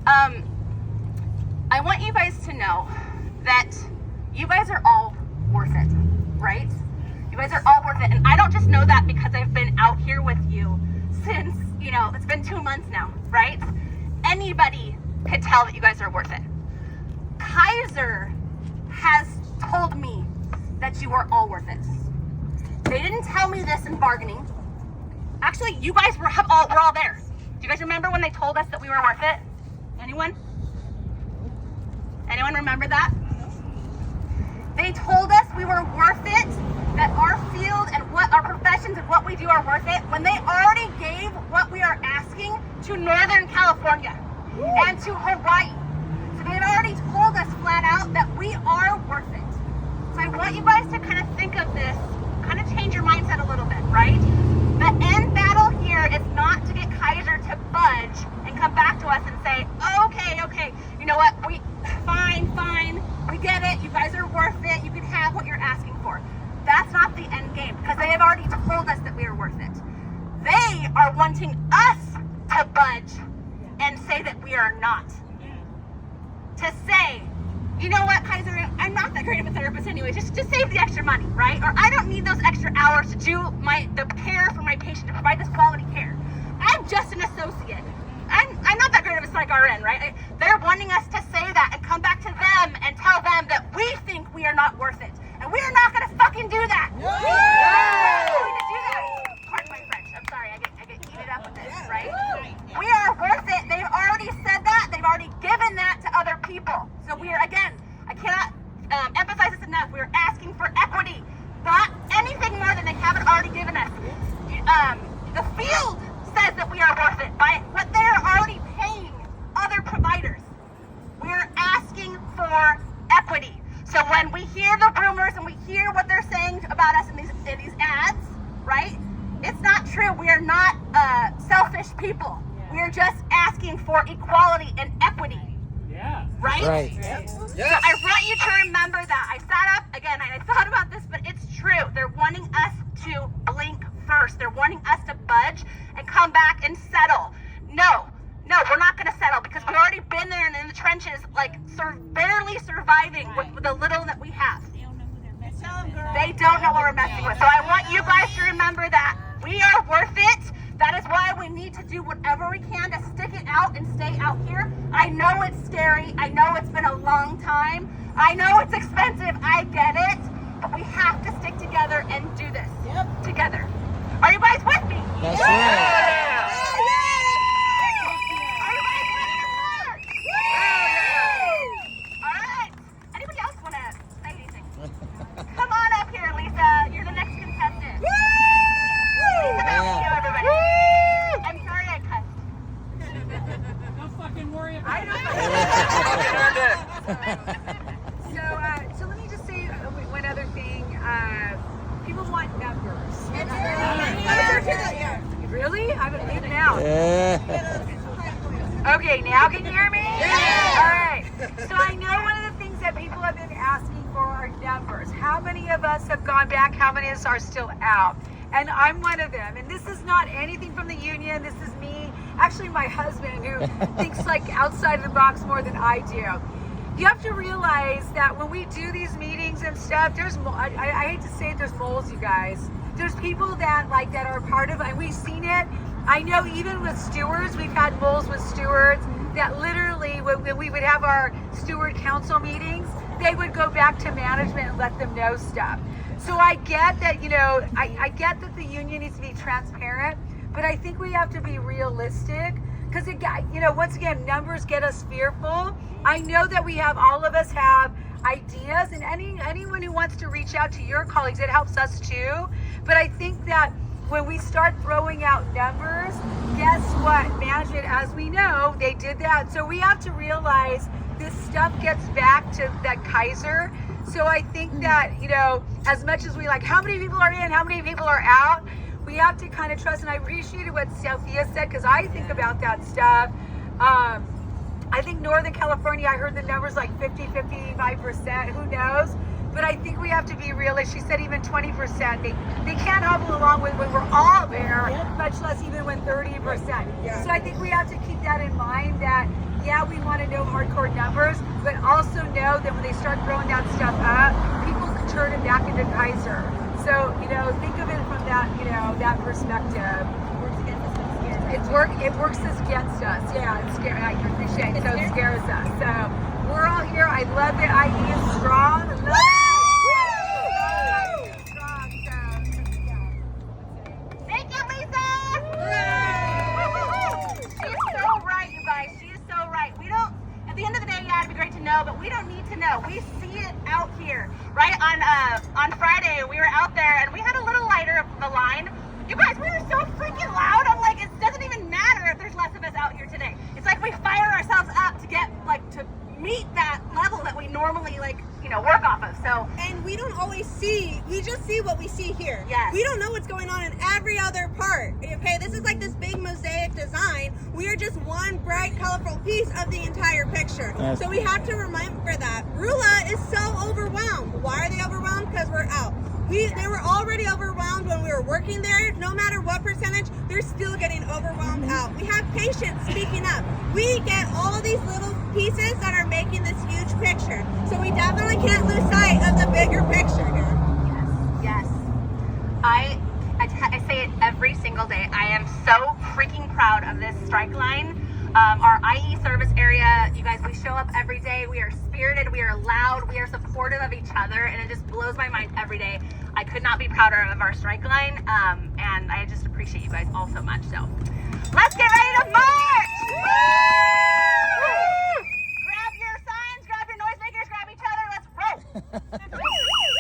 I want you guys to know that you guys are all worth it, right? You guys are all worth it. And I don't just know that because I've been out here with you since, it's been 2 months now, right? Anybody could tell that you guys are worth it. Kaiser has told me that you are all worth it. They didn't tell me this in bargaining. Actually, you guys were all there. Do you guys remember when they told us that we were worth it? Anyone? Anyone remember that? They told us we were worth it, that our field and what our professions and what we do are worth it, when they already gave what we are asking to Northern California and to Hawaii. So they've already told us flat out that we are worth it. So I want you guys to kind of think of this, kind of change your mindset a little bit, right? The end battle here is not to get Kaiser to budge and come back to us and say, okay, you know what, fine, we get it, you guys are worth it, you can have what you're asking for. That's not the end game, because they have already told us that we are worth it. They are wanting us to budge and say that we are not. To say, you know what, Kaiser, I'm not that great of a therapist anyway, just save the extra money, right? Or I don't need those extra hours to do the care for my patient, to provide this quality care. I'm just an associate. I'm not that great of a psych RN, right? They're wanting us to say that and come back to them and tell them that we think we are not worth it. And we are not going to fucking do that. We're not going to do that. Pardon my French. I'm sorry. I get heated up with this, right? We are worth it. They've already said that. They've already given that to other people. So we are, again, I cannot emphasize this enough. We are asking for equity, not anything more than they haven't already given us. The field says that we are worth it by what they're already paying other providers. We're asking for equity. So when we hear the rumors and we hear what they're saying about us in these ads, right? It's not true. We are not selfish people. We are just asking for equality and equity. Yeah. Right? Yes. So I want you to remember that. I sat up again and I thought about this, but it's true. They're wanting us to blink first. They're wanting us to budge and come back and settle. No, we're not going to settle, because we've already been there and in the trenches, like barely surviving with the little that we have. They don't know what we're messing with. So I want you guys to remember that we are worth it. That is why we need to do whatever we can to stick it out and stay out here. I know it's scary. I know it's been a long time. I know it's expensive. I get it. But we have to stick together and do this together. Are you guys with me? That's right. So let me just say one other thing. People want numbers. Really? I'm leaving out. Okay, now can you hear me? All right. So I know one of the things that people have been asking for are numbers. How many of us have gone back? How many of us are still out? And I'm one of them. And this is not anything from the union. This is me. Actually, my husband, who thinks like outside of the box more than I do. You have to realize that when we do these meetings and stuff, there's, I hate to say it, there's moles, you guys. There's people that are part of it, and we've seen it. I know even with stewards, we've had moles with stewards that literally, when we would have our steward council meetings, they would go back to management and let them know stuff. So I get that, I get that the union needs to be transparent, but I think we have to be realistic, because once again, numbers get us fearful. I know that all of us have ideas, and anyone who wants to reach out to your colleagues, it helps us too. But I think that when we start throwing out numbers, guess what? Management, as we know, they did that. So we have to realize this stuff gets back to that Kaiser. So I think that, as much as we like, how many people are in, how many people are out, we have to kind of trust. And I appreciated what Sophia said, because I think about that stuff. I think Northern California, I heard the numbers like 50, 55%, who knows? but I think we have to be realistic. She said even 20%. They can't hobble along with when we're all there, much less even when 30%. So I think we have to keep that in mind that, yeah, we want to know hardcore numbers, but also know that when they start growing that stuff up, people can turn it back into Kaiser. So, think of it from that, that perspective. It works against us. Yeah, it's scary. I can appreciate it. So it scares us. So we're all here. I love the idea strong. I love it. Strong. Thank you, Lisa! She's so right, you guys. She is so right. We don't, at the end of the day, yeah, it'd be great to know, but we don't need to know. We see it out here, right? On Friday, we were out there and we had a little lighter of the line. You guys, we were so freaking loud. I'm like, it doesn't even matter if there's less of us out here today. It's like we fire ourselves up to get, to meet that level that we normally, work off of. So, and we don't always see, we just see what we see here. Yes. We don't know what's going on in every other part. Okay, this is like this big mosaic design. We are just one bright, colorful piece of the entire picture. Yes. So we have to remember that. Rula is so overwhelmed. Why are they overwhelmed? Because we're out. They were already overwhelmed when we were working there. No matter what percentage, they're still getting overwhelmed out. We have patients speaking up. We get all of these little pieces that are making this huge picture. So we definitely can't lose sight of the bigger picture here. yes. I say it every single day. I am so freaking proud of this strike line. Our IE service area, you guys, we show up every day. We are spirited, we are loud, we are supportive of each other, and it just blows my mind every day. I could not be prouder of our strike line, and I just appreciate you guys all so much. So let's get ready to march! Woo! Grab your signs, grab your noisemakers, grab each other, let's roll!